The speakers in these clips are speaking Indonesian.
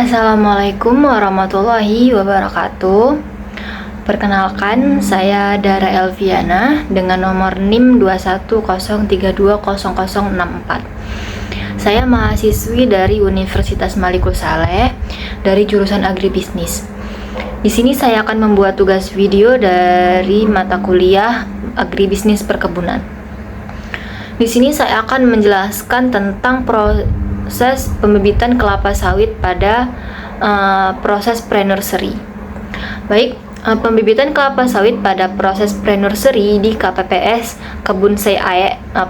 Assalamualaikum warahmatullahi wabarakatuh. Perkenalkan, saya Dara Elviana dengan nomor NIM 210320064. Saya mahasiswi dari Universitas Malikul Saleh dari jurusan Agribisnis. Di sini saya akan membuat tugas video dari mata kuliah Agribisnis Perkebunan. Di sini saya akan menjelaskan tentang proses pembibitan kelapa sawit pada proses pre-nursery. Baik, pembibitan kelapa sawit pada proses pre-nursery di KPPS Kebun Sei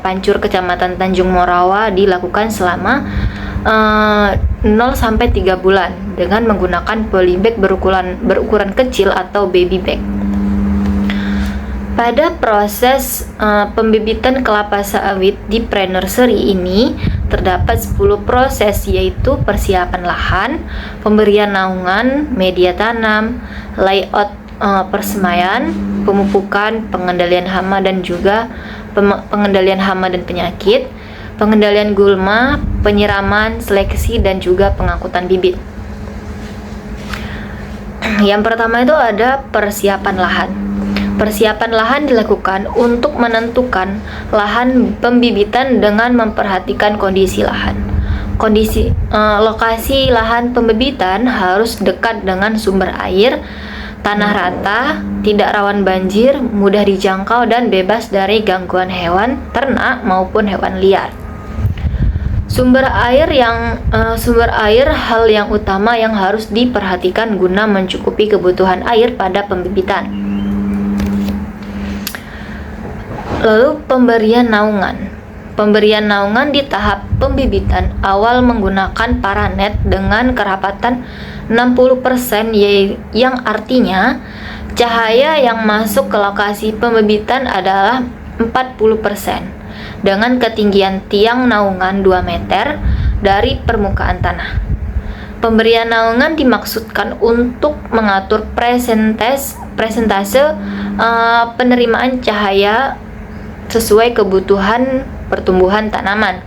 Pancur, Kecamatan Tanjung Morawa dilakukan selama 0 sampai 3 bulan dengan menggunakan polybag berukuran kecil atau baby bag. Pada proses pembibitan kelapa sawit di pre-nursery ini terdapat 10 proses, yaitu persiapan lahan, pemberian naungan, media tanam, layout persemaian, pemupukan, pengendalian hama dan juga pengendalian hama dan penyakit, pengendalian gulma, penyiraman, seleksi dan juga pengangkutan bibit. Yang pertama itu ada persiapan lahan. Persiapan lahan dilakukan untuk menentukan lahan pembibitan dengan memperhatikan kondisi lahan. Lokasi lahan pembibitan harus dekat dengan sumber air, tanah rata, tidak rawan banjir, mudah dijangkau dan bebas dari gangguan hewan ternak maupun hewan liar. Sumber air hal yang utama yang harus diperhatikan guna mencukupi kebutuhan air pada pembibitan. Lalu pemberian naungan. Pemberian naungan di tahap pembibitan awal menggunakan paranet dengan kerapatan 60%, yang artinya cahaya yang masuk ke lokasi pembibitan adalah 40%, dengan ketinggian tiang naungan 2 meter dari permukaan tanah. Pemberian naungan dimaksudkan untuk mengatur presentase penerimaan cahaya sesuai kebutuhan pertumbuhan tanaman.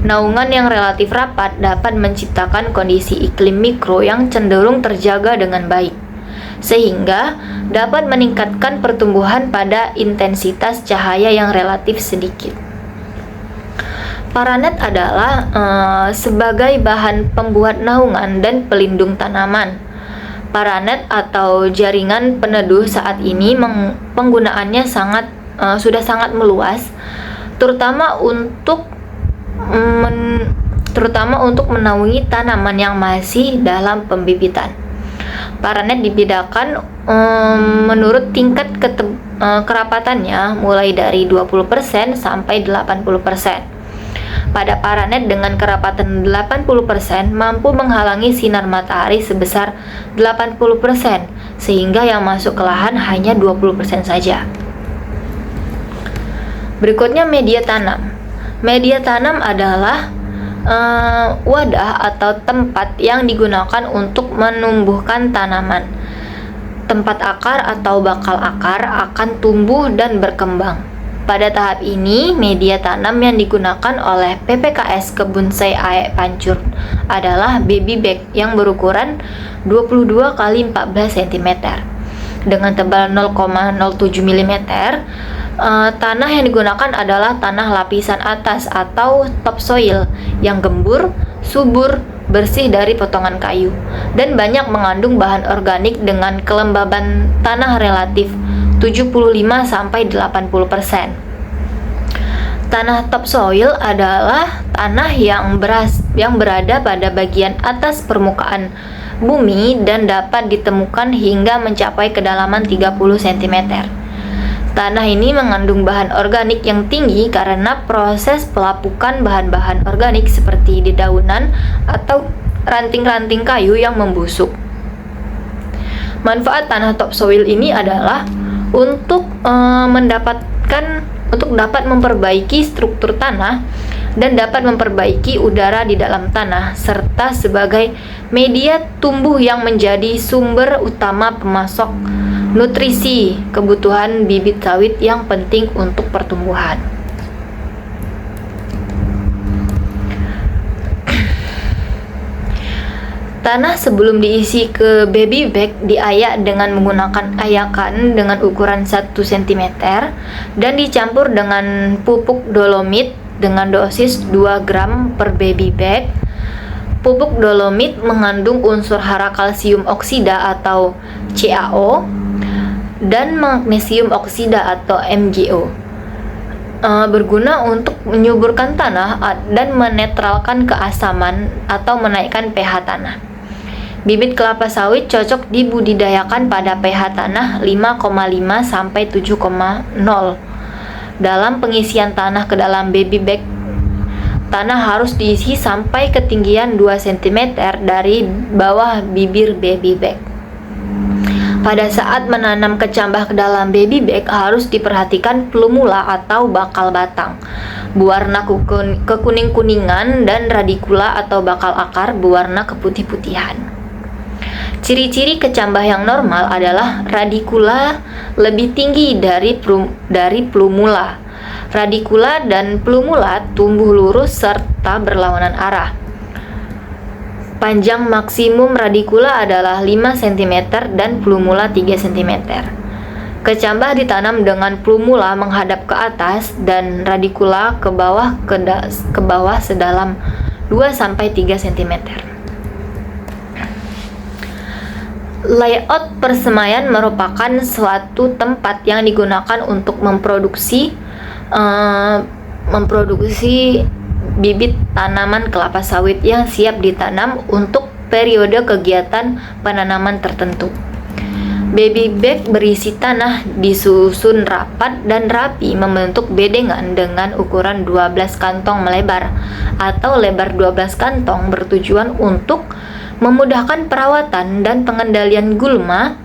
Naungan yang relatif rapat dapat menciptakan kondisi iklim mikro yang cenderung terjaga dengan baik, sehingga dapat meningkatkan pertumbuhan pada intensitas cahaya yang relatif sedikit. Paranet adalah sebagai bahan pembuat naungan dan pelindung tanaman. Paranet atau jaringan peneduh saat ini penggunaannya sudah sangat meluas, terutama untuk menaungi tanaman yang masih dalam pembibitan. Paranet dibedakan menurut tingkat kerapatannya, mulai dari 20% sampai 80%. Pada paranet dengan kerapatan 80% mampu menghalangi sinar matahari sebesar 80%, sehingga yang masuk ke lahan hanya 20% saja. Berikutnya media tanam. Media tanam adalah wadah atau tempat yang digunakan untuk menumbuhkan tanaman. Tempat akar atau bakal akar akan tumbuh dan berkembang. Pada tahap ini, media tanam yang digunakan oleh PPKS Kebun Sei Pancur adalah baby bag yang berukuran 22 x 14 cm dengan tebal 0,07 mm. Tanah yang digunakan adalah tanah lapisan atas atau topsoil yang gembur, subur, bersih dari potongan kayu, dan banyak mengandung bahan organik dengan kelembaban tanah relatif 75-80%. Tanah topsoil adalah tanah yang berada pada bagian atas permukaan bumi dan dapat ditemukan hingga mencapai kedalaman 30 cm. Tanah ini mengandung bahan organik yang tinggi karena proses pelapukan bahan-bahan organik seperti dedaunan atau ranting-ranting kayu yang membusuk. Manfaat tanah topsoil ini adalah untuk dapat memperbaiki struktur tanah dan dapat memperbaiki udara di dalam tanah, serta sebagai media tumbuh yang menjadi sumber utama pemasok nutrisi kebutuhan bibit sawit yang penting untuk pertumbuhan. Tanah sebelum diisi ke baby bag diayak dengan menggunakan ayakan dengan ukuran 1 cm dan dicampur dengan pupuk dolomit dengan dosis 2 gram per baby bag. Pupuk dolomit mengandung unsur hara kalsium oksida atau CaO dan magnesium oksida atau MgO. Berguna untuk menyuburkan tanah dan menetralkan keasaman atau menaikkan pH tanah. Bibit kelapa sawit cocok dibudidayakan pada pH tanah 5,5 sampai 7,0. Dalam pengisian tanah ke dalam baby bag, tanah harus diisi sampai ketinggian 2 cm dari bawah bibir baby bag. Pada saat menanam kecambah ke dalam baby bag harus diperhatikan plumula atau bakal batang berwarna kekuning-kuningan dan radikula atau bakal akar berwarna keputih-putihan. Ciri-ciri kecambah yang normal adalah radikula lebih tinggi dari plumula. Radikula dan plumula tumbuh lurus serta berlawanan arah. Panjang maksimum radikula adalah 5 cm dan plumula 3 cm. Kecambah ditanam dengan plumula menghadap ke atas dan radikula ke bawah sedalam 2 sampai 3 cm. Layout persemaian merupakan suatu tempat yang digunakan untuk memproduksi bibit tanaman kelapa sawit yang siap ditanam untuk periode kegiatan penanaman tertentu. Baby bag berisi tanah disusun rapat dan rapi membentuk bedengan dengan ukuran 12 kantong melebar atau lebar 12 kantong bertujuan untuk memudahkan perawatan dan pengendalian gulma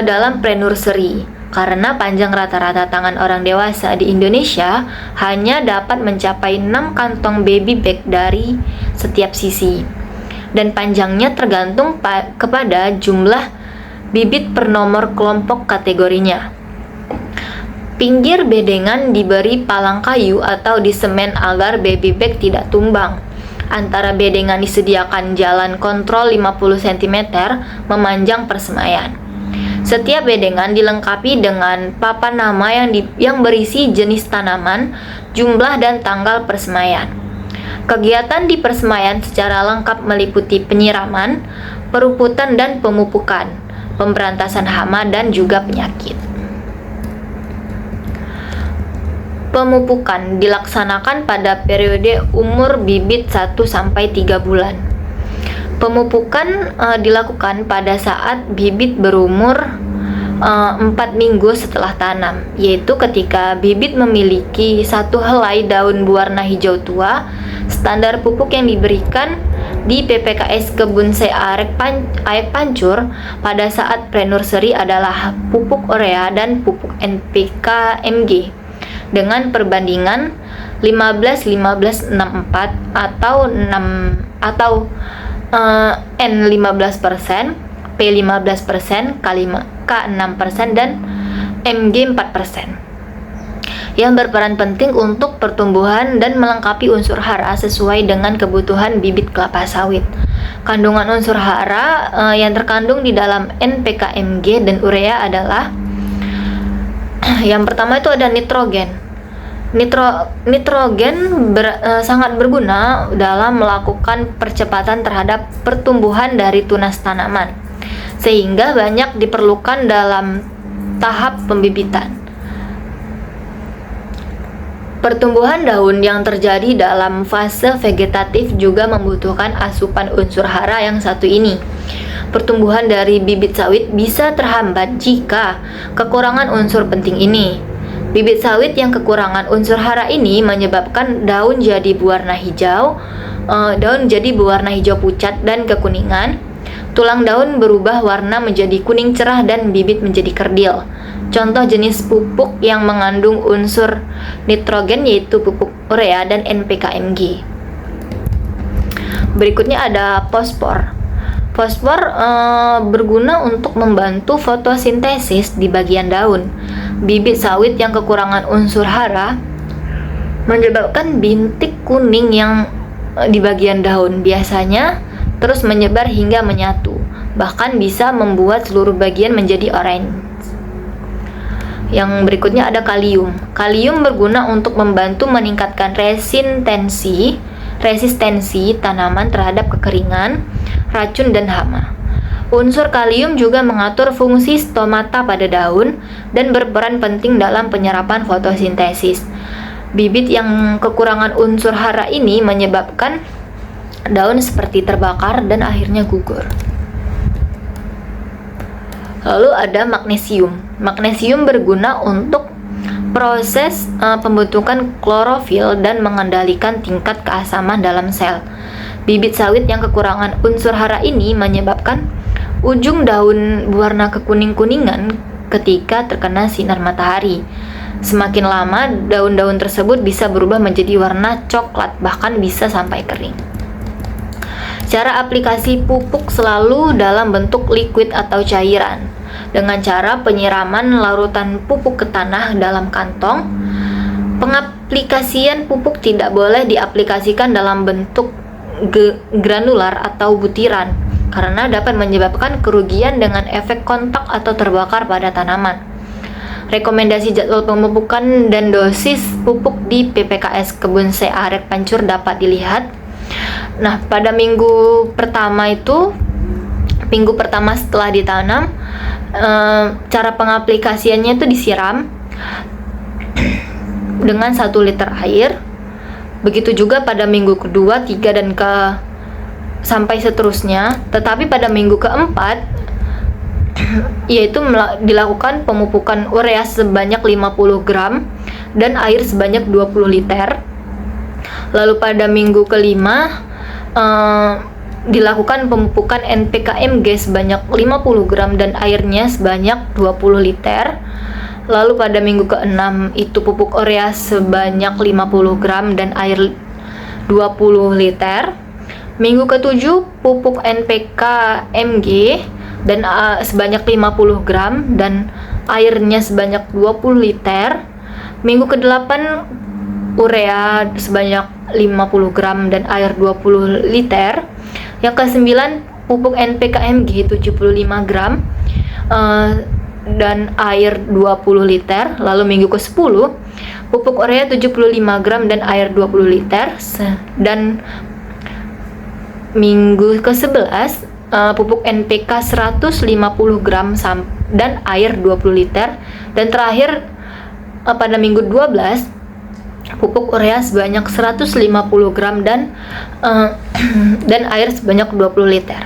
dalam pre-nursery. Karena panjang rata-rata tangan orang dewasa di Indonesia hanya dapat mencapai 6 kantong baby bag dari setiap sisi. Dan panjangnya tergantung kepada jumlah bibit per nomor kelompok kategorinya. Pinggir bedengan diberi palang kayu atau disemen agar baby bag tidak tumbang. Antara bedengan disediakan jalan kontrol 50 cm memanjang persemaian. Setiap bedengan dilengkapi dengan papan nama yang berisi jenis tanaman, jumlah dan tanggal persemaian. Kegiatan di persemaian secara lengkap meliputi penyiraman, peruputan dan pemupukan, pemberantasan hama dan juga penyakit. Pemupukan dilaksanakan pada periode umur bibit 1 sampai 3 bulan. Pemupukan dilakukan pada saat bibit berumur 4 minggu setelah tanam, yaitu ketika bibit memiliki 1 helai daun berwarna hijau tua. Standar pupuk yang diberikan di PPKS Kebun Arek Pancur pada saat pre-nursery adalah pupuk urea dan pupuk NPK Mg dengan perbandingan 15-15-64 atau N 15%, P 15%, K 6% dan Mg 4%. Yang berperan penting untuk pertumbuhan dan melengkapi unsur hara sesuai dengan kebutuhan bibit kelapa sawit. Kandungan unsur hara yang terkandung di dalam NPK Mg dan urea adalah yang pertama itu ada nitrogen. Nitrogen sangat berguna dalam melakukan percepatan terhadap pertumbuhan dari tunas tanaman, sehingga banyak diperlukan dalam tahap pembibitan. Pertumbuhan daun yang terjadi dalam fase vegetatif juga membutuhkan asupan unsur hara yang satu ini. Pertumbuhan dari bibit sawit bisa terhambat jika kekurangan unsur penting ini. Bibit sawit yang kekurangan unsur hara ini menyebabkan daun jadi berwarna hijau, pucat dan kekuningan. Tulang daun berubah warna menjadi kuning cerah dan bibit menjadi kerdil. Contoh jenis pupuk yang mengandung unsur nitrogen yaitu pupuk urea dan NPK Mg. Berikutnya ada fosfor. Fosfor berguna untuk membantu fotosintesis di bagian daun. Bibit sawit yang kekurangan unsur hara menyebabkan bintik kuning yang di bagian daun. Biasanya terus menyebar hingga menyatu, bahkan bisa membuat seluruh bagian menjadi orange. Yang berikutnya ada kalium. Kalium berguna untuk membantu meningkatkan resistensi tanaman terhadap kekeringan, racun, dan hama. Unsur kalium juga mengatur fungsi stomata pada daun dan berperan penting dalam penyerapan fotosintesis. Bibit yang kekurangan unsur hara ini menyebabkan daun seperti terbakar dan akhirnya gugur. Lalu ada magnesium. Magnesium berguna untuk proses pembentukan klorofil dan mengendalikan tingkat keasaman dalam sel. Bibit sawit yang kekurangan unsur hara ini menyebabkan ujung daun berwarna kekuning-kuningan ketika terkena sinar matahari. Semakin lama, daun-daun tersebut bisa berubah menjadi warna coklat, bahkan bisa sampai kering. Cara aplikasi pupuk selalu dalam bentuk liquid atau cairan, dengan cara penyiraman larutan pupuk ke tanah dalam kantong. Pengaplikasian pupuk tidak boleh diaplikasikan dalam bentuk granular atau butiran, karena dapat menyebabkan kerugian dengan efek kontak atau terbakar pada tanaman. Rekomendasi jadwal pemupukan dan dosis pupuk di PPKS Kebun CA Red Pancur dapat dilihat. Nah, pada minggu pertama setelah ditanam, cara pengaplikasiannya itu disiram dengan 1 liter air. Begitu juga pada minggu kedua, 3, dan sampai seterusnya. Tetapi pada minggu keempat yaitu dilakukan pemupukan urea sebanyak 50 gram dan air sebanyak 20 liter. Lalu pada minggu kelima dilakukan pemupukan NPK-MG sebanyak 50 gram dan airnya sebanyak 20 liter. Lalu pada minggu ke-6 itu pupuk urea sebanyak 50 gram dan air 20 liter. Minggu ke-7 pupuk NPK-MG dan sebanyak 50 gram dan airnya sebanyak 20 liter. Minggu ke-8 urea sebanyak 50 gram dan air 20 liter. Yang ke-9 pupuk NPK-MG 75 gram dan air 20 liter. Lalu minggu ke-10 pupuk urea 75 gram dan air 20 liter. Dan minggu ke-11 pupuk NPK 150 gram dan air 20 liter. Dan terakhir pada minggu 12 pupuk urea sebanyak 150 gram dan air sebanyak 20 liter.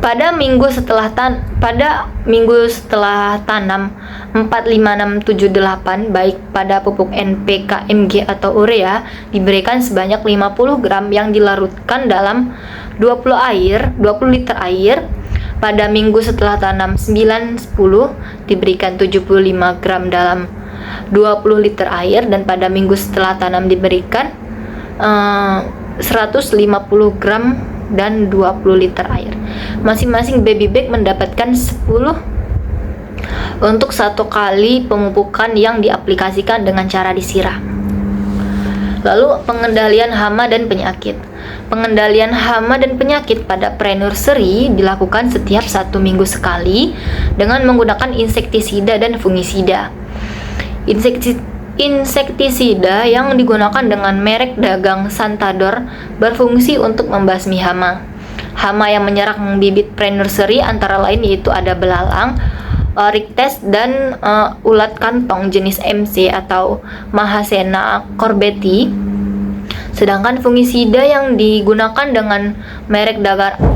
Pada minggu setelah tanam 4, 5, 6, 7, 8, baik pada pupuk NPK, MG atau urea diberikan sebanyak 50 gram yang dilarutkan dalam 20 liter air. Pada minggu setelah tanam 9, 10 diberikan 75 gram dalam 20 liter air, dan pada minggu setelah tanam diberikan 150 gram dan 20 liter air. Masing-masing baby bag mendapatkan 10 untuk 1 kali pemupukan yang diaplikasikan dengan cara disiram. Lalu pengendalian hama dan penyakit. Pengendalian hama dan penyakit pada pre-nursery dilakukan setiap 1 minggu sekali dengan menggunakan insektisida dan fungisida. Insektisida yang digunakan dengan merek dagang Santador berfungsi untuk membasmi hama. Hama yang menyerang bibit pre-nursery antara lain yaitu ada belalang, rictus, dan ulat kantong jenis MC atau Mahasena corbeti. Sedangkan fungisida yang digunakan dengan merek dagang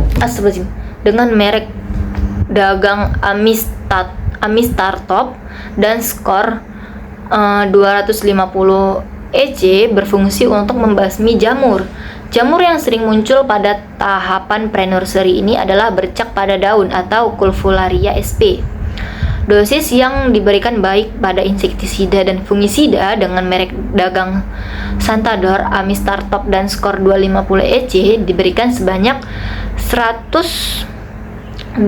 Amistartop dan Skor 250 EC berfungsi untuk membasmi jamur. Jamur yang sering muncul pada tahapan pre-nursery ini adalah bercak pada daun atau Culfularia sp. Dosis yang diberikan baik pada insektisida dan fungisida dengan merek dagang Santador, Amistartop, dan Skor 250 EC diberikan sebanyak 100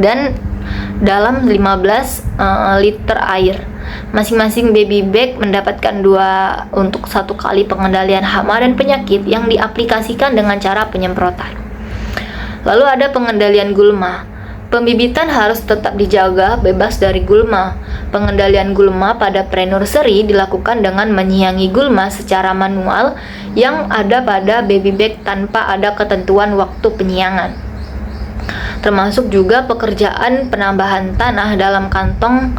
dan dalam 15 liter air. Masing-masing baby bag mendapatkan 2 untuk 1 kali pengendalian hama dan penyakit yang diaplikasikan dengan cara penyemprotan. Lalu ada pengendalian gulma. Pembibitan harus tetap dijaga bebas dari gulma. Pengendalian gulma pada pre-nursery dilakukan dengan menyiangi gulma secara manual yang ada pada baby bag tanpa ada ketentuan waktu penyiangan. Termasuk juga pekerjaan penambahan tanah dalam kantong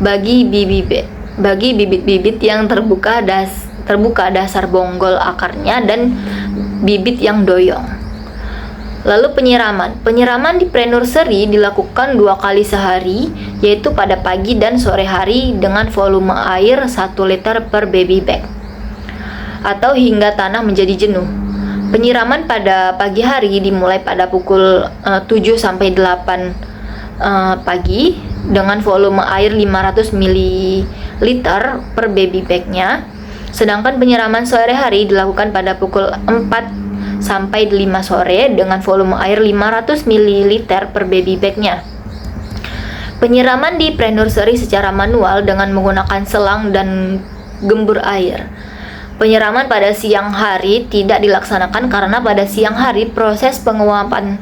bagi bibit-bibit yang terbuka dasar bonggol akarnya dan bibit yang doyong. Lalu penyiraman di pre-nursery dilakukan 2 kali sehari, yaitu pada pagi dan sore hari dengan volume air 1 liter per baby bag, atau hingga tanah menjadi jenuh. Penyiraman pada pagi hari dimulai pada pukul 7-8 pagi dengan volume air 500 ml per baby bagnya. Sedangkan penyiraman sore hari dilakukan pada pukul 4-5 sore dengan volume air 500 ml per baby bagnya. Penyiraman di pre-nursery secara manual dengan menggunakan selang dan gembur air. Penyiraman pada siang hari tidak dilaksanakan karena pada siang hari proses penguapan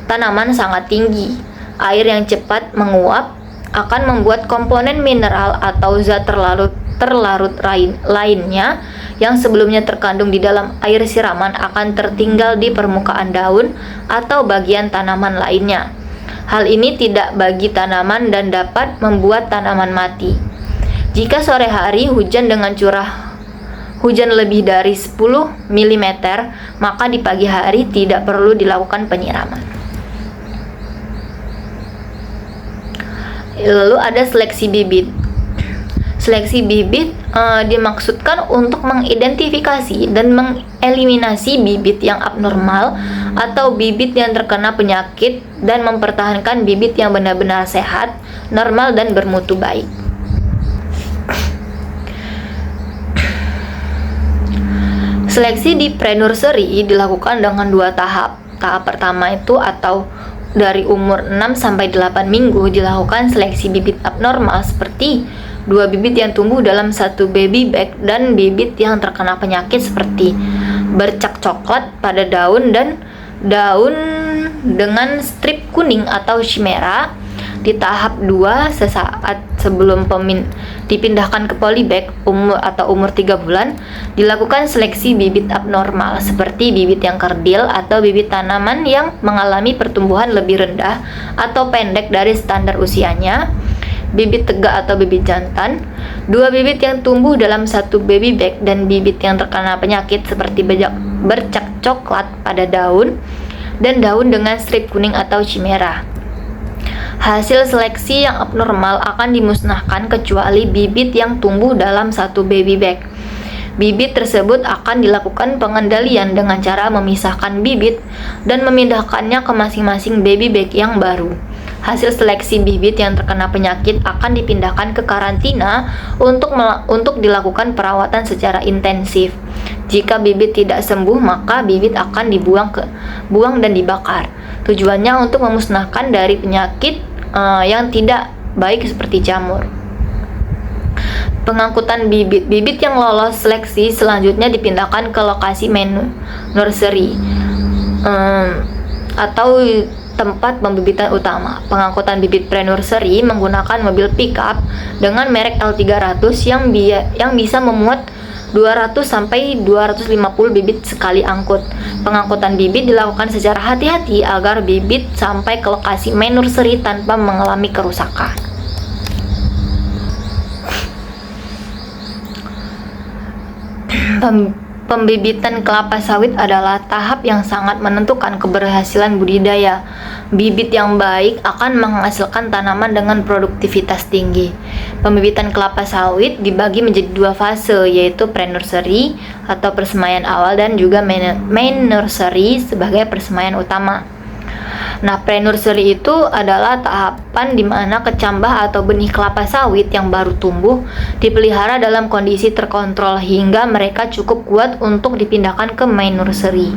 tanaman sangat tinggi. Air yang cepat menguap akan membuat komponen mineral atau zat terlarut lainnya yang sebelumnya terkandung di dalam air siraman akan tertinggal di permukaan daun atau bagian tanaman lainnya. Hal ini tidak bagi tanaman dan dapat membuat tanaman mati. Jika sore hari hujan dengan curah hujan lebih dari 10 mm, maka di pagi hari tidak perlu dilakukan penyiraman. Lalu ada seleksi bibit. Seleksi bibit dimaksudkan untuk mengidentifikasi dan mengeliminasi bibit yang abnormal atau bibit yang terkena penyakit dan mempertahankan bibit yang benar-benar sehat, normal, dan bermutu baik. Seleksi di pre-nursery dilakukan dengan 2 tahap. Tahap pertama itu atau dari umur 6-8 minggu dilakukan seleksi bibit abnormal seperti 2 bibit yang tumbuh dalam 1 baby bag dan bibit yang terkena penyakit seperti bercak coklat pada daun dan daun dengan strip kuning atau chimera. Di tahap 2 sesaat sebelum dipindahkan ke polybag umur 3 bulan dilakukan seleksi bibit abnormal seperti bibit yang kerdil atau bibit tanaman yang mengalami pertumbuhan lebih rendah atau pendek dari standar usianya, bibit tegak atau bibit jantan, 2 bibit yang tumbuh dalam 1 baby bag dan bibit yang terkena penyakit seperti bercak coklat pada daun dan daun dengan strip kuning atau chimera. Hasil seleksi yang abnormal akan dimusnahkan kecuali bibit yang tumbuh dalam 1 baby bag. Bibit tersebut akan dilakukan pengendalian dengan cara memisahkan bibit dan memindahkannya ke masing-masing baby bag yang baru. Hasil seleksi bibit yang terkena penyakit akan dipindahkan ke karantina untuk dilakukan perawatan secara intensif. Jika bibit tidak sembuh, maka bibit akan buang dan dibakar. Tujuannya untuk memusnahkan dari penyakit yang tidak baik seperti jamur. Pengangkutan bibit yang lolos seleksi selanjutnya dipindahkan ke lokasi nursery atau tempat pembibitan utama. Pengangkutan bibit pre-nursery menggunakan mobil pickup dengan merek L300 yang bisa memuat 200-250 bibit sekali angkut. Pengangkutan bibit dilakukan secara hati-hati agar bibit sampai ke lokasi main nursery tanpa mengalami kerusakan. Pembibitan kelapa sawit adalah tahap yang sangat menentukan keberhasilan budidaya. Bibit yang baik akan menghasilkan tanaman dengan produktivitas tinggi. Pembibitan kelapa sawit dibagi menjadi 2 fase, yaitu pre-nursery atau persemaian awal dan juga main nursery sebagai persemaian utama. Nah, pre-nursery itu adalah tahapan di mana kecambah atau benih kelapa sawit yang baru tumbuh dipelihara dalam kondisi terkontrol hingga mereka cukup kuat untuk dipindahkan ke main nursery.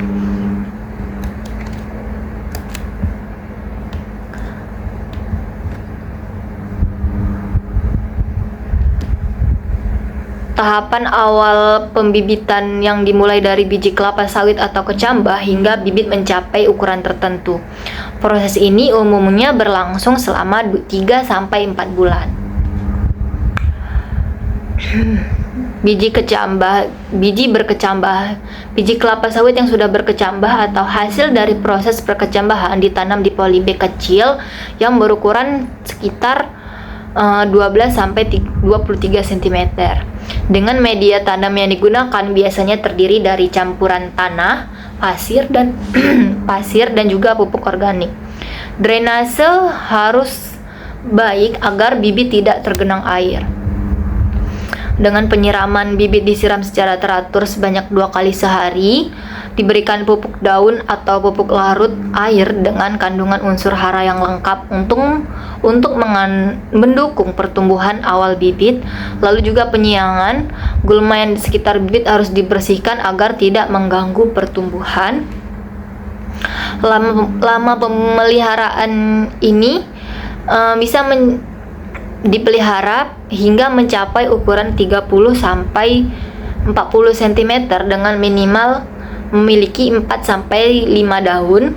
tahapan awal pembibitan yang dimulai dari biji kelapa sawit atau kecambah hingga bibit mencapai ukuran tertentu. Proses ini umumnya berlangsung selama 3-4 bulan. Biji kelapa sawit yang sudah berkecambah atau hasil dari proses perkecambahan ditanam di polybag kecil yang berukuran sekitar 12-23 cm. Dengan media tanam yang digunakan biasanya terdiri dari campuran tanah, pasir dan juga pupuk organik. Drainase harus baik agar bibit tidak tergenang air. Dengan penyiraman, bibit disiram secara teratur sebanyak 2 kali sehari. Diberikan pupuk daun atau pupuk larut air dengan kandungan unsur hara yang lengkap untuk mendukung pertumbuhan awal bibit. Lalu juga penyiangan, gulma yang di sekitar bibit harus dibersihkan agar tidak mengganggu pertumbuhan. Lama pemeliharaan ini bisa dipelihara hingga mencapai ukuran 30-40 cm dengan minimal memiliki 4-5 daun,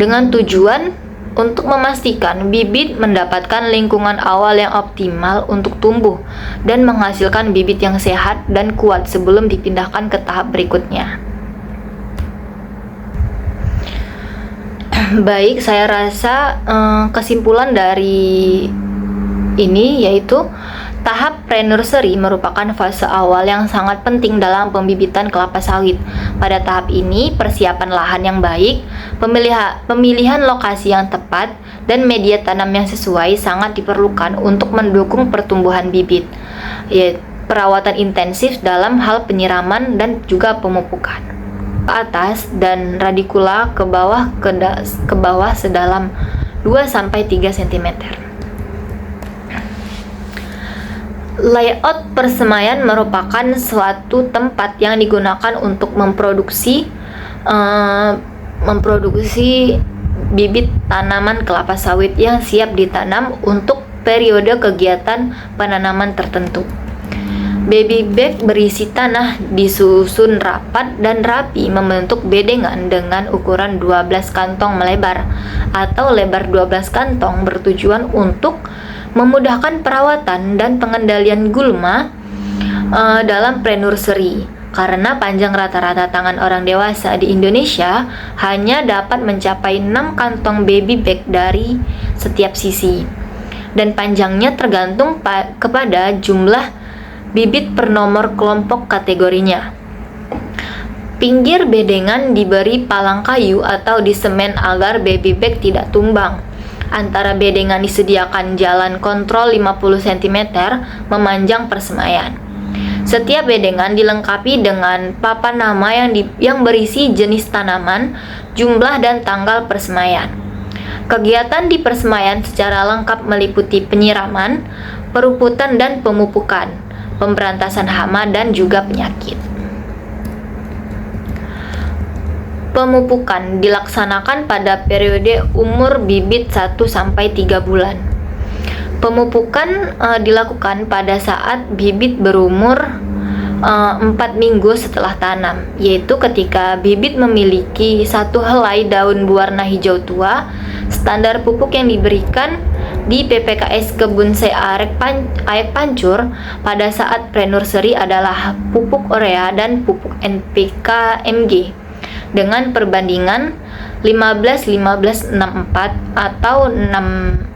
dengan tujuan untuk memastikan bibit mendapatkan lingkungan awal yang optimal untuk tumbuh dan menghasilkan bibit yang sehat dan kuat sebelum dipindahkan ke tahap berikutnya. Baik, saya rasa kesimpulan dari ini yaitu tahap pre-nursery merupakan fase awal yang sangat penting dalam pembibitan kelapa sawit. Pada tahap ini, persiapan lahan yang baik, pemilihan lokasi yang tepat, dan media tanam yang sesuai sangat diperlukan untuk mendukung pertumbuhan bibit. Perawatan intensif dalam hal penyiraman dan juga pemupukan ke atas dan radikula ke bawah sedalam 2-3 cm. Layout persemaian merupakan suatu tempat yang digunakan untuk memproduksi bibit tanaman kelapa sawit yang siap ditanam untuk periode kegiatan penanaman tertentu. Baby bag berisi tanah disusun rapat dan rapi membentuk bedengan dengan ukuran 12 kantong melebar atau lebar 12 kantong bertujuan untuk memudahkan perawatan dan pengendalian gulma dalam pre-nursery. Karena panjang rata-rata tangan orang dewasa di Indonesia hanya dapat mencapai 6 kantong baby bag dari setiap sisi, dan panjangnya tergantung kepada jumlah bibit per nomor kelompok kategorinya. Pinggir bedengan diberi palang kayu atau disemen agar baby bag tidak tumbang. Antara bedengan disediakan jalan kontrol 50 cm memanjang persemaian. Setiap bedengan dilengkapi dengan papan nama yang berisi jenis tanaman, jumlah dan tanggal persemaian. Kegiatan di persemaian secara lengkap meliputi penyiraman, peruputan dan pemupukan, pemberantasan hama dan juga penyakit. Pemupukan dilaksanakan pada periode umur bibit 1-3 bulan. Pemupukan dilakukan pada saat bibit berumur 4 minggu setelah tanam, yaitu ketika bibit memiliki 1 helai daun berwarna hijau tua. Standar pupuk yang diberikan di PPKS Kebun Arek Pancur pada saat pre-nursery adalah pupuk urea dan pupuk NPK MG dengan perbandingan 15-15-64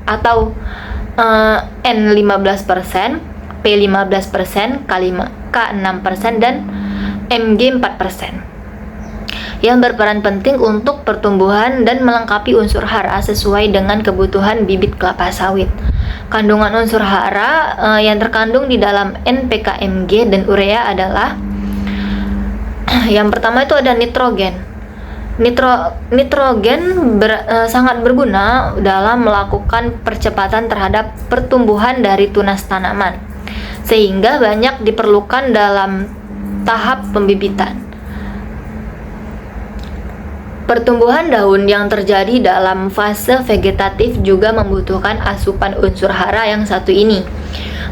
atau N 15%, P 15%, K 6% dan MG 4%, yang berperan penting untuk pertumbuhan dan melengkapi unsur hara sesuai dengan kebutuhan bibit kelapa sawit. Kandungan unsur hara yang terkandung di dalam NPK MG dan urea adalah yang pertama itu ada nitrogen. Nitrogen sangat berguna dalam melakukan percepatan terhadap pertumbuhan dari tunas tanaman, sehingga banyak diperlukan dalam tahap pembibitan. Pertumbuhan daun yang terjadi dalam fase vegetatif juga membutuhkan asupan unsur hara yang satu ini.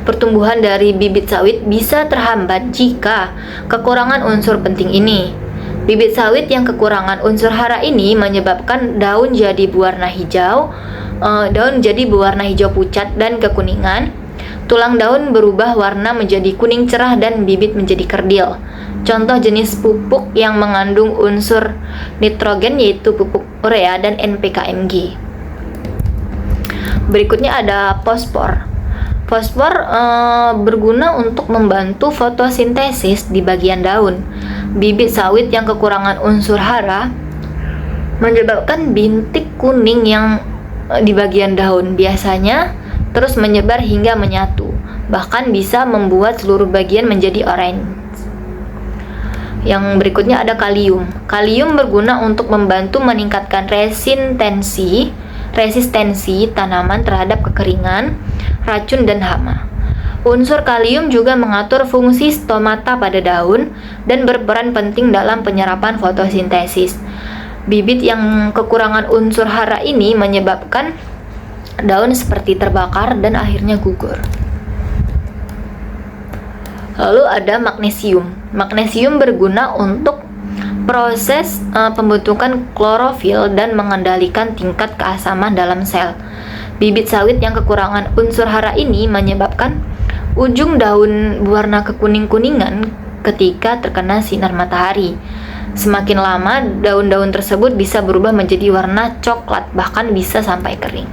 pertumbuhan dari bibit sawit bisa terhambat jika kekurangan unsur penting ini. Bibit sawit yang kekurangan unsur hara ini menyebabkan daun jadi berwarna hijau, pucat dan kekuningan. Tulang daun berubah warna menjadi kuning cerah dan bibit menjadi kerdil. Contoh jenis pupuk yang mengandung unsur nitrogen yaitu pupuk urea dan NPK-Mg. Berikutnya ada fosfor. Fosfor berguna untuk membantu fotosintesis di bagian daun. Bibit sawit yang kekurangan unsur hara menyebabkan bintik kuning yang di bagian daun biasanya terus menyebar hingga menyatu, bahkan bisa membuat seluruh bagian menjadi oranye. Yang berikutnya ada kalium. Kalium berguna untuk membantu meningkatkan resistensi tanaman terhadap kekeringan, racun, dan hama. Unsur kalium juga mengatur fungsi stomata pada daun dan berperan penting dalam penyerapan fotosintesis. Bibit yang kekurangan unsur hara ini menyebabkan daun seperti terbakar dan akhirnya gugur. Lalu ada magnesium. Magnesium berguna untuk proses pembentukan klorofil dan mengendalikan tingkat keasaman dalam sel. Bibit sawit yang kekurangan unsur hara ini menyebabkan ujung daun berwarna kekuning-kuningan ketika terkena sinar matahari. Semakin lama, daun-daun tersebut bisa berubah menjadi warna coklat, bahkan bisa sampai kering.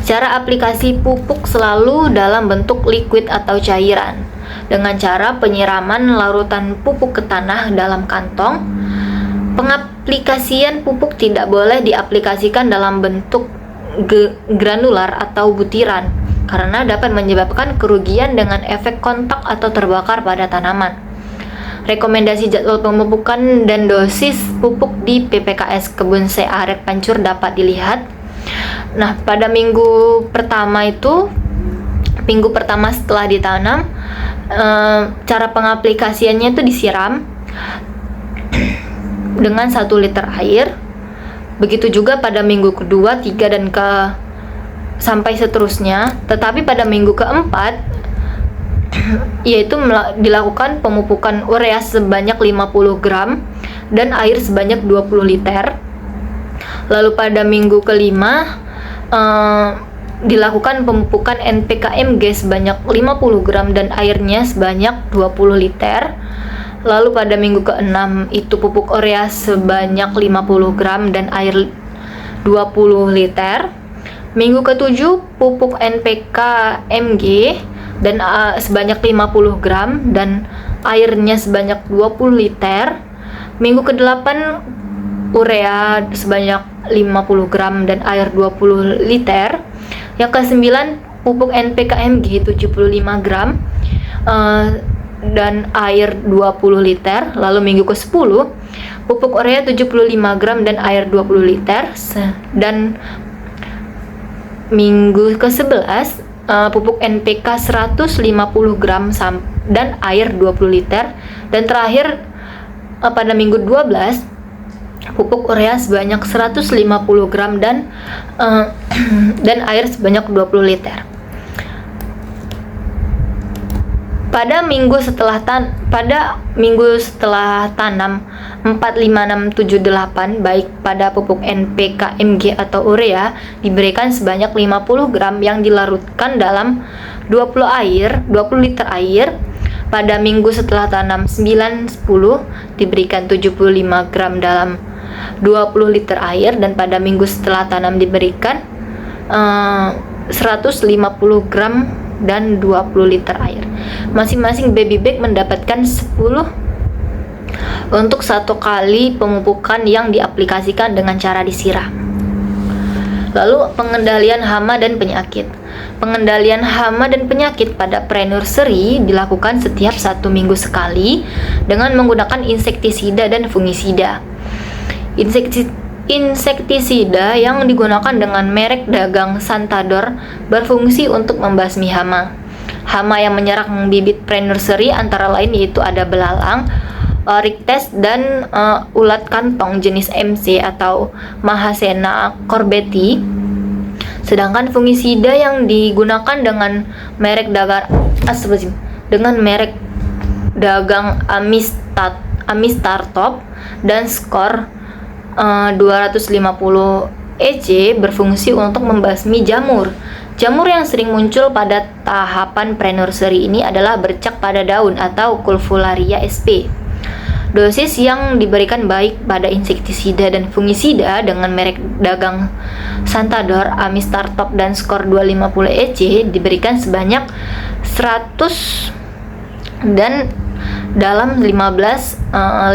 Cara aplikasi pupuk selalu dalam bentuk liquid atau cairan, dengan cara penyiraman larutan pupuk ke tanah dalam kantong. Pengaplikasian pupuk tidak boleh diaplikasikan dalam bentuk granular atau butiran, karena dapat menyebabkan kerugian dengan efek kontak atau terbakar pada tanaman. Rekomendasi jadwal pemupukan dan dosis pupuk di PPKS Kebun CA Red Pancur dapat dilihat. Nah, pada minggu pertama setelah ditanam, cara pengaplikasiannya itu disiram dengan 1 liter air. Begitu juga pada minggu kedua, 3 dan sampai seterusnya. Tetapi pada minggu keempat yaitu dilakukan pemupukan urea sebanyak 50 gram dan air sebanyak 20 liter. Lalu pada minggu kelima dilakukan pemupukan NPK-Mg sebanyak 50 gram dan airnya sebanyak 20 liter. Lalu pada minggu ke-6 itu pupuk urea sebanyak 50 gram dan air 20 liter. Minggu ke-7 pupuk NPK-Mg dan sebanyak 50 gram dan airnya sebanyak 20 liter. Minggu ke-8 urea sebanyak 50 gram dan air 20 liter. Yang ke-9 pupuk NPK-Mg 75 gram dan air 20 liter. Lalu minggu ke-10 pupuk urea 75 gram dan air 20 liter. Dan minggu ke-11 pupuk NPK 150 gram dan air 20 liter. Dan terakhir pada minggu 12 pupuk urea sebanyak 150 gram dan air sebanyak 20 liter. Pada minggu setelah tanam 4, 5, 6, 7, 8 baik pada pupuk NPK, Mg atau urea diberikan sebanyak 50 gram yang dilarutkan dalam 20 liter air. Pada minggu setelah tanam 9, 10 diberikan 75 gram dalam 20 liter air, dan pada minggu setelah tanam diberikan 150 gram dan 20 liter air. Masing-masing baby bag mendapatkan 10 untuk 1 kali pemupukan yang diaplikasikan dengan cara disiram. Lalu pengendalian hama dan penyakit. Pengendalian hama dan penyakit pada pre-nursery dilakukan setiap 1 minggu sekali dengan menggunakan insektisida dan fungisida. Insektisida yang digunakan dengan merek dagang Santador berfungsi untuk membasmi hama. Hama yang menyerang bibit pre-nursery antara lain yaitu ada belalang, rictus, dan ulat kantong jenis MC atau Mahasena corbeti. Sedangkan fungisida yang digunakan dengan merek dagang Amistartop dan skor 250 EC berfungsi untuk membasmi jamur. Jamur yang sering muncul pada tahapan pre-nursery ini adalah bercak pada daun atau Culfularia sp. Dosis yang diberikan baik pada insektisida dan fungisida dengan merek dagang Santador, Amistartop dan skor 250 EC diberikan sebanyak 100 dan dalam 15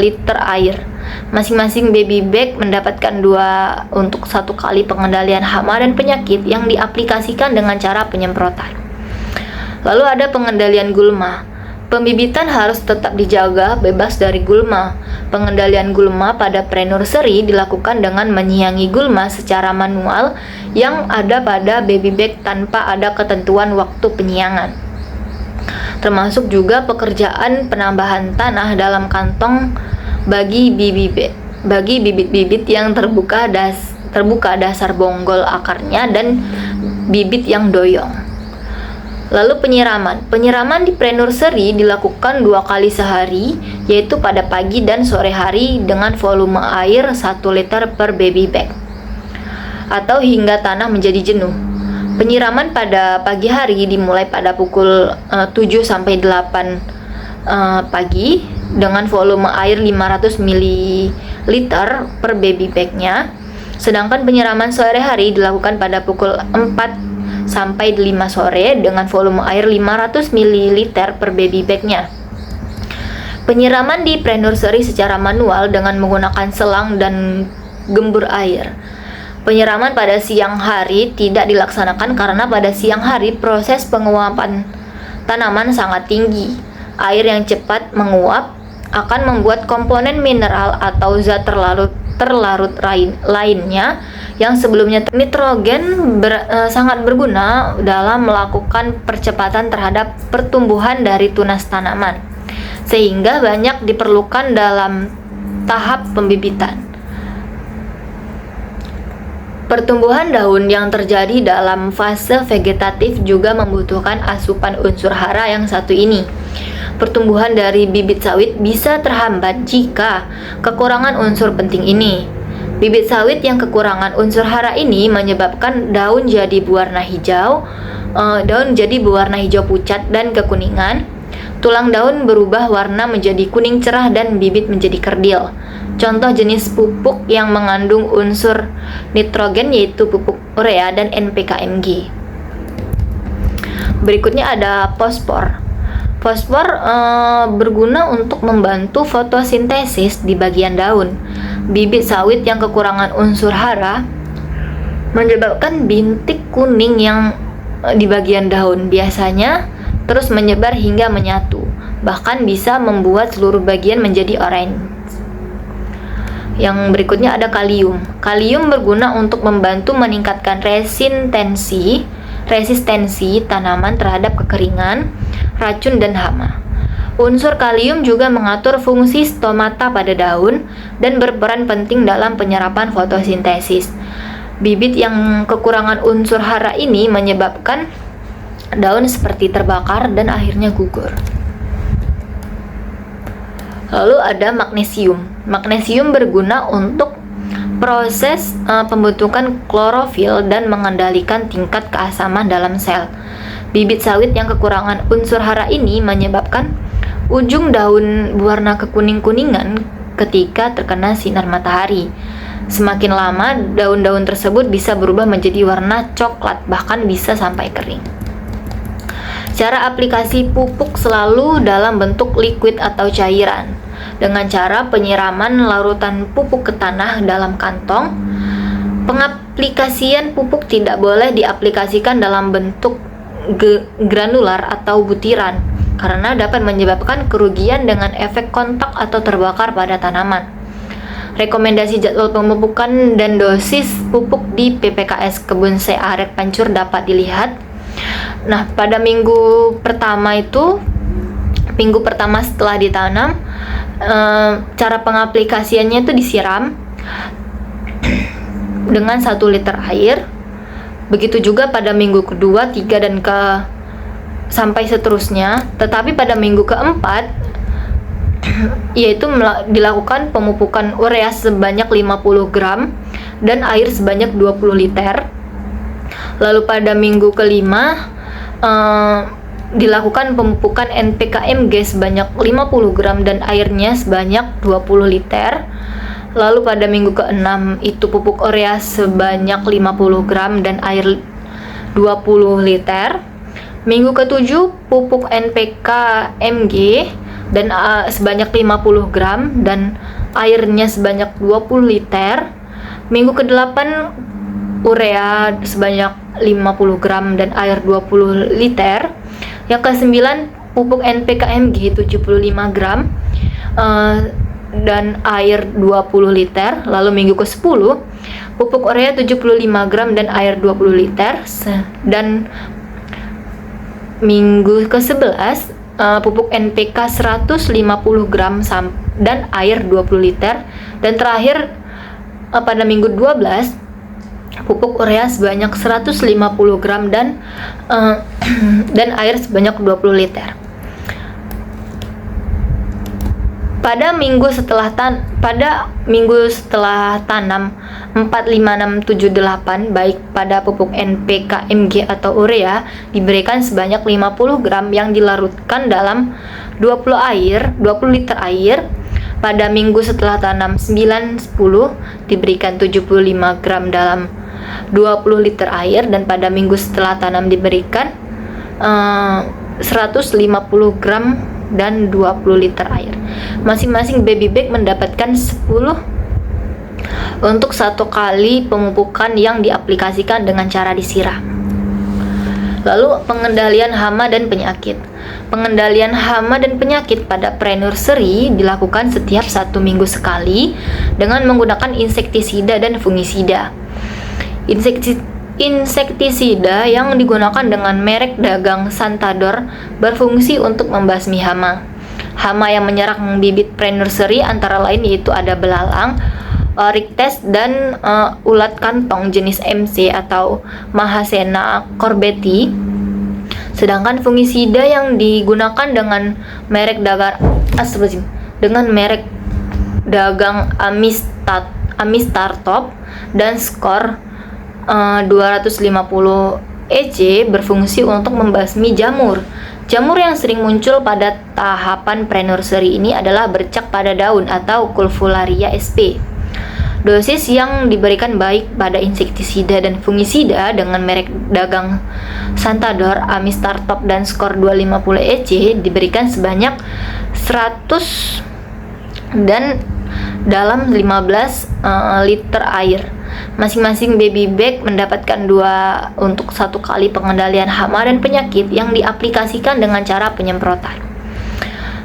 liter air. Masing-masing baby bag mendapatkan 2 untuk 1 kali pengendalian hama dan penyakit yang diaplikasikan dengan cara penyemprotan. Lalu ada pengendalian gulma. Pembibitan harus tetap dijaga bebas dari gulma. Pengendalian gulma pada pre-nursery dilakukan dengan menyiangi gulma secara manual yang ada pada baby bag tanpa ada ketentuan waktu penyiangan. Termasuk juga pekerjaan penambahan tanah dalam kantong bagi bibit-bibit yang terbuka dasar bonggol akarnya dan bibit yang doyong. Lalu penyiraman di pre-nursery dilakukan 2 kali sehari, yaitu pada pagi dan sore hari dengan volume air 1 liter per baby bag atau hingga tanah menjadi jenuh. Penyiraman pada pagi hari dimulai pada pukul 7 sampai 8 pagi dengan volume air 500 ml per baby bag-nya. Sedangkan penyiraman sore hari dilakukan pada pukul 4 sampai 5 sore dengan volume air 500 ml per baby bag-nya. Penyiraman di pre-nursery secara manual dengan menggunakan selang dan gembur air. Penyiraman pada siang hari tidak dilaksanakan karena pada siang hari proses penguapan tanaman sangat tinggi. Air yang cepat menguap akan membuat komponen mineral atau zat terlarut lainnya yang sebelumnya nitrogen sangat berguna dalam melakukan percepatan terhadap pertumbuhan dari tunas tanaman, sehingga banyak diperlukan dalam tahap pembibitan. Pertumbuhan daun yang terjadi dalam fase vegetatif juga membutuhkan asupan unsur hara yang satu ini. Pertumbuhan dari bibit sawit bisa terhambat jika kekurangan unsur penting ini. Bibit sawit yang kekurangan unsur hara ini menyebabkan daun jadi berwarna hijau pucat dan kekuningan. Tulang daun berubah warna menjadi kuning cerah dan bibit menjadi kerdil. Contoh jenis pupuk yang mengandung unsur nitrogen yaitu pupuk urea dan NPK-Mg. Berikutnya ada fosfor. Fosfor berguna untuk membantu fotosintesis di bagian daun. Bibit sawit yang kekurangan unsur hara menyebabkan bintik kuning yang di bagian daun biasanya terus menyebar hingga menyatu, bahkan bisa membuat seluruh bagian menjadi oranye. Yang berikutnya ada kalium. Kalium berguna untuk membantu meningkatkan resistensi tanaman terhadap kekeringan, racun, dan hama. Unsur kalium juga mengatur fungsi stomata pada daun dan berperan penting dalam penyerapan fotosintesis. Bibit yang kekurangan unsur hara ini menyebabkan daun seperti terbakar dan akhirnya gugur. Lalu ada magnesium. Magnesium berguna untuk proses pembentukan klorofil dan mengendalikan tingkat keasaman dalam sel. Bibit sawit yang kekurangan unsur hara ini menyebabkan ujung daun berwarna kekuning-kuningan ketika terkena sinar matahari. Semakin lama, daun-daun tersebut bisa berubah menjadi warna coklat, bahkan bisa sampai kering. Cara aplikasi pupuk selalu dalam bentuk liquid atau cairan, dengan cara penyiraman larutan pupuk ke tanah dalam kantong. Pengaplikasian pupuk tidak boleh diaplikasikan dalam bentuk granular atau butiran, karena dapat menyebabkan kerugian dengan efek kontak atau terbakar pada tanaman. Rekomendasi jadwal pemupukan dan dosis pupuk di PPKS Kebun CA Rek Pancur dapat dilihat. Nah, pada minggu pertama setelah ditanam, cara pengaplikasiannya itu disiram dengan 1 liter air Begitu juga pada minggu kedua, 3 dan sampai seterusnya. Tetapi pada minggu keempat yaitu dilakukan pemupukan urea sebanyak 50 gram dan air sebanyak 20 liter. Lalu pada minggu kelima dilakukan pemupukan NPK-Mg sebanyak 50 gram dan airnya sebanyak 20 liter. Lalu pada minggu ke-6 itu pupuk urea sebanyak 50 gram dan air 20 liter. Minggu ke-7 pupuk NPK-Mg dan sebanyak 50 gram dan airnya sebanyak 20 liter. Minggu ke-8 urea sebanyak 50 gram dan air 20 liter. Yang ke-9 pupuk NPK-Mg 75 gram dan air 20 liter. Lalu minggu ke-10 pupuk urea 75 gram dan air 20 liter. Dan minggu ke-11 pupuk NPK 150 gram dan air 20 liter. Dan terakhir pada minggu 12 pupuk urea sebanyak 150 gram dan air sebanyak 20 liter. Pada minggu setelah tanam 4, 5, 6, 7, 8 baik pada pupuk NPK, Mg atau urea diberikan sebanyak 50 gram yang dilarutkan dalam 20 liter air. Pada minggu setelah tanam 9, 10 diberikan 75 gram dalam 20 liter air, dan pada minggu setelah tanam diberikan 150 gram dan 20 liter air. Masing-masing baby bag mendapatkan 10 untuk satu kali pemupukan yang diaplikasikan dengan cara disiram. Lalu pengendalian hama dan penyakit. Pengendalian hama dan penyakit pada pre-nursery dilakukan setiap 1 minggu sekali dengan menggunakan insektisida dan fungisida. Insektisida yang digunakan dengan merek dagang Santador berfungsi untuk membasmi hama. Hama yang menyerang bibit pre-nursery antara lain yaitu ada belalang, Oryctes, dan ulat kantong jenis MC atau Mahasena corbeti. Sedangkan fungisida yang digunakan dengan merek dagang Amistartop dan Skor 250 EC berfungsi untuk membasmi jamur. Jamur yang sering muncul pada tahapan pre-nursery ini adalah bercak pada daun atau Culfularia sp. Dosis yang diberikan baik pada insektisida dan fungisida dengan merek dagang Santador, Amistartop, dan Skor 250 EC diberikan sebanyak 100 dan dalam 15 liter air. Masing-masing baby bag mendapatkan 2 untuk satu kali pengendalian hama dan penyakit yang diaplikasikan dengan cara penyemprotan.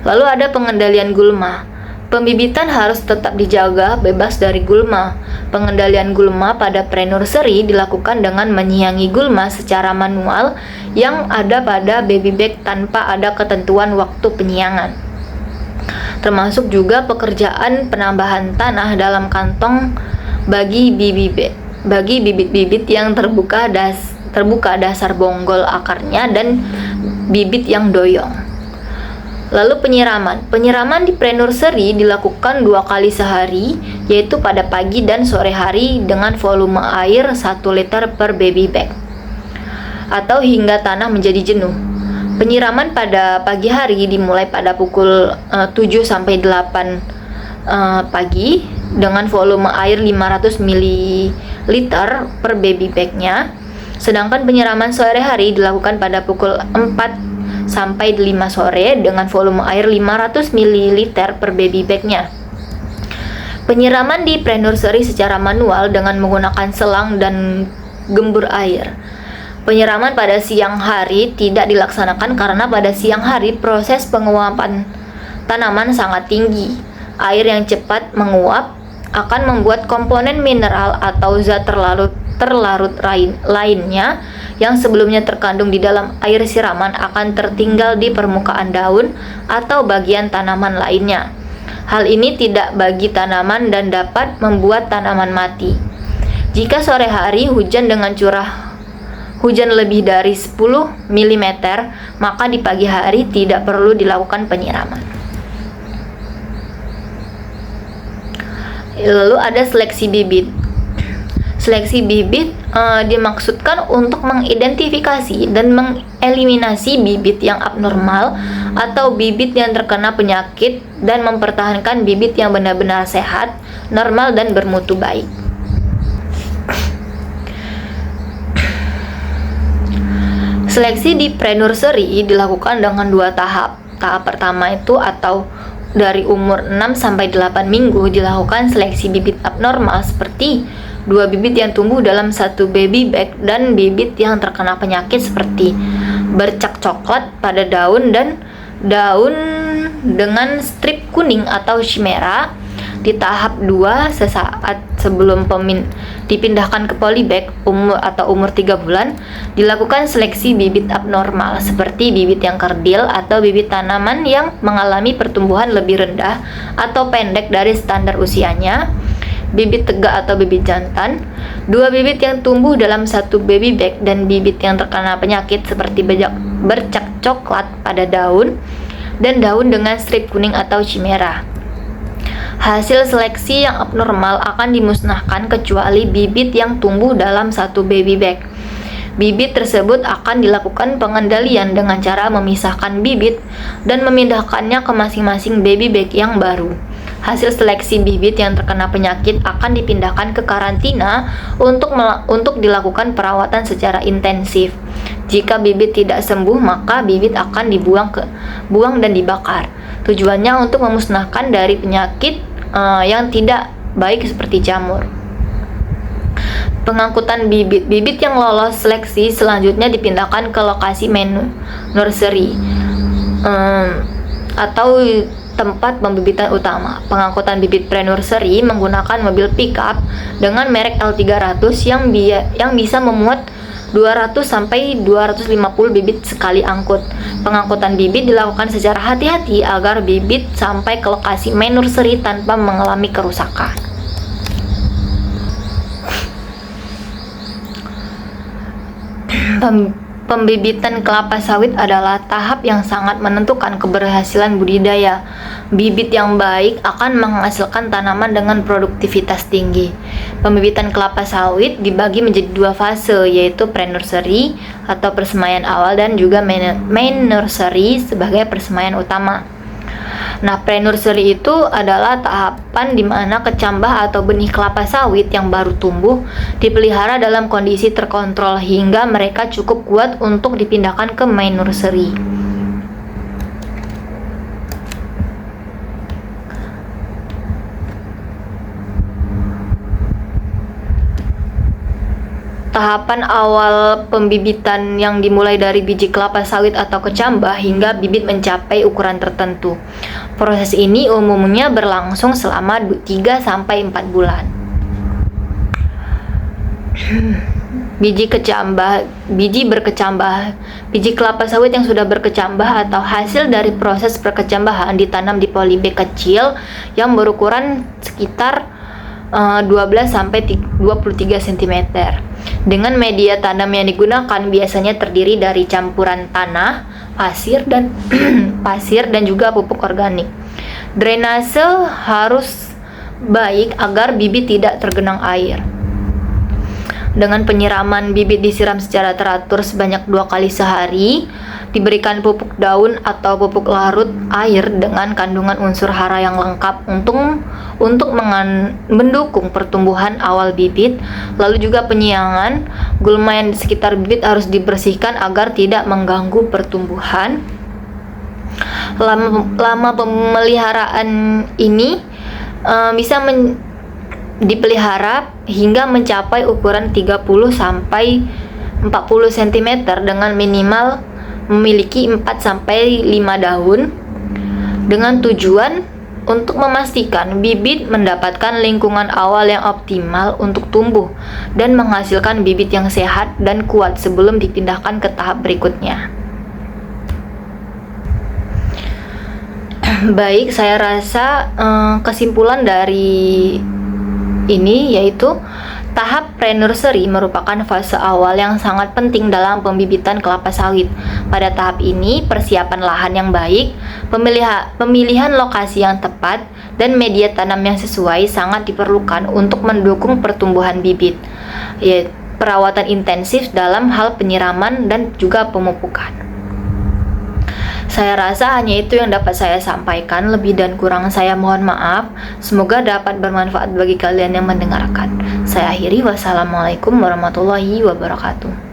Lalu ada pengendalian gulma. Pembibitan harus tetap dijaga bebas dari gulma. Pengendalian gulma pada pre-nursery dilakukan dengan menyiangi gulma secara manual yang ada pada baby bag tanpa ada ketentuan waktu penyiangan. Termasuk juga pekerjaan penambahan tanah dalam kantong bagi bibit-bibit yang terbuka dasar bonggol akarnya dan bibit yang doyong. Lalu penyiraman di pre-nursery dilakukan 2 kali sehari, yaitu pada pagi dan sore hari dengan volume air 1 liter per baby bag atau hingga tanah menjadi jenuh. Penyiraman pada pagi hari dimulai pada pukul 7 sampai 8 pagi dengan volume air 500 ml per baby bag-nya. Sedangkan penyiraman sore hari dilakukan pada pukul 4 sampai 5 sore dengan volume air 500 ml per baby bag-nya. Penyiraman di pre-nursery secara manual dengan menggunakan selang dan gembur air. Penyiraman pada siang hari tidak dilaksanakan karena pada siang hari proses penguapan tanaman sangat tinggi. Air yang cepat menguap akan membuat komponen mineral atau zat terlarut lainnya yang sebelumnya terkandung di dalam air siraman akan tertinggal di permukaan daun atau bagian tanaman lainnya. Hal ini tidak bagi tanaman dan dapat membuat tanaman mati. Jika sore hari hujan dengan curah hujan lebih dari 10 mm, maka di pagi hari tidak perlu dilakukan penyiraman. Lalu ada seleksi bibit. Seleksi bibit dimaksudkan untuk mengidentifikasi dan mengeliminasi bibit yang abnormal atau bibit yang terkena penyakit dan mempertahankan bibit yang benar-benar sehat, normal, dan bermutu baik. Seleksi di pre-nursery dilakukan dengan 2 tahap. Tahap pertama itu atau dari umur 6 sampai 8 minggu dilakukan seleksi bibit abnormal seperti 2 bibit yang tumbuh dalam 1 baby bag dan bibit yang terkena penyakit seperti bercak coklat pada daun dan daun dengan strip kuning atau chimera. Di tahap 2 sesaat sebelum dipindahkan ke polybag umur 3 bulan dilakukan seleksi bibit abnormal seperti bibit yang kerdil atau bibit tanaman yang mengalami pertumbuhan lebih rendah atau pendek dari standar usianya, bibit tegak atau bibit jantan, 2 bibit yang tumbuh dalam 1 baby bag dan bibit yang terkena penyakit seperti bercak coklat pada daun dan daun dengan strip kuning atau chimera. Hasil seleksi yang abnormal akan dimusnahkan kecuali bibit yang tumbuh dalam 1 baby bag. Bibit tersebut akan dilakukan pengendalian dengan cara memisahkan bibit dan memindahkannya ke masing-masing baby bag yang baru. Hasil seleksi bibit yang terkena penyakit akan dipindahkan ke karantina untuk dilakukan perawatan secara intensif. Jika bibit tidak sembuh, maka bibit akan buang dan dibakar. Tujuannya untuk memusnahkan dari penyakit yang tidak baik seperti jamur. Pengangkutan bibit yang lolos seleksi selanjutnya dipindahkan ke lokasi nursery atau tempat pembibitan utama. Pengangkutan bibit pre-nursery menggunakan mobil pickup dengan merek L300 yang bisa memuat 200 sampai 250 bibit sekali angkut. Pengangkutan bibit dilakukan secara hati-hati agar bibit sampai ke lokasi main nursery tanpa mengalami kerusakan. Pembibitan kelapa sawit adalah tahap yang sangat menentukan keberhasilan budidaya. Bibit yang baik akan menghasilkan tanaman dengan produktivitas tinggi. Pembibitan kelapa sawit dibagi menjadi 2 fase, yaitu pre-nursery atau persemaian awal dan juga main nursery sebagai persemaian utama. Nah, pre-nursery itu adalah tahapan di mana kecambah atau benih kelapa sawit yang baru tumbuh dipelihara dalam kondisi terkontrol hingga mereka cukup kuat untuk dipindahkan ke main nursery. Tahapan awal pembibitan yang dimulai dari biji kelapa sawit atau kecambah hingga bibit mencapai ukuran tertentu. Proses ini umumnya berlangsung selama 3-4 bulan. Biji kelapa sawit yang sudah berkecambah atau hasil dari proses perkecambahan ditanam di polybag kecil yang berukuran sekitar 12-23 cm. Dengan media tanam yang digunakan biasanya terdiri dari campuran tanah, pasir dan juga pupuk organik. Drainase harus baik agar bibit tidak tergenang air. Dengan penyiraman, bibit disiram secara teratur sebanyak 2 kali sehari, diberikan pupuk daun atau pupuk larut air dengan kandungan unsur hara yang lengkap untuk mendukung pertumbuhan awal bibit. Lalu juga penyiangan, gulma yang di sekitar bibit harus dibersihkan agar tidak mengganggu pertumbuhan. Lama pemeliharaan ini bisa dipelihara hingga mencapai ukuran 30 sampai 40 cm dengan minimal memiliki 4 sampai 5 daun, dengan tujuan untuk memastikan bibit mendapatkan lingkungan awal yang optimal untuk tumbuh dan menghasilkan bibit yang sehat dan kuat sebelum dipindahkan ke tahap berikutnya. Baik, saya rasa kesimpulan dari ini yaitu Tahap pre-nursery merupakan fase awal yang sangat penting dalam pembibitan kelapa sawit. Pada tahap ini, persiapan lahan yang baik, pemilihan lokasi yang tepat, dan media tanam yang sesuai sangat diperlukan untuk mendukung pertumbuhan bibit. Perawatan intensif dalam hal penyiraman dan juga pemupukan. Saya rasa hanya itu yang dapat saya sampaikan, lebih dan kurang saya mohon maaf. Semoga dapat bermanfaat bagi kalian yang mendengarkan. Saya akhiri, wassalamualaikum warahmatullahi wabarakatuh.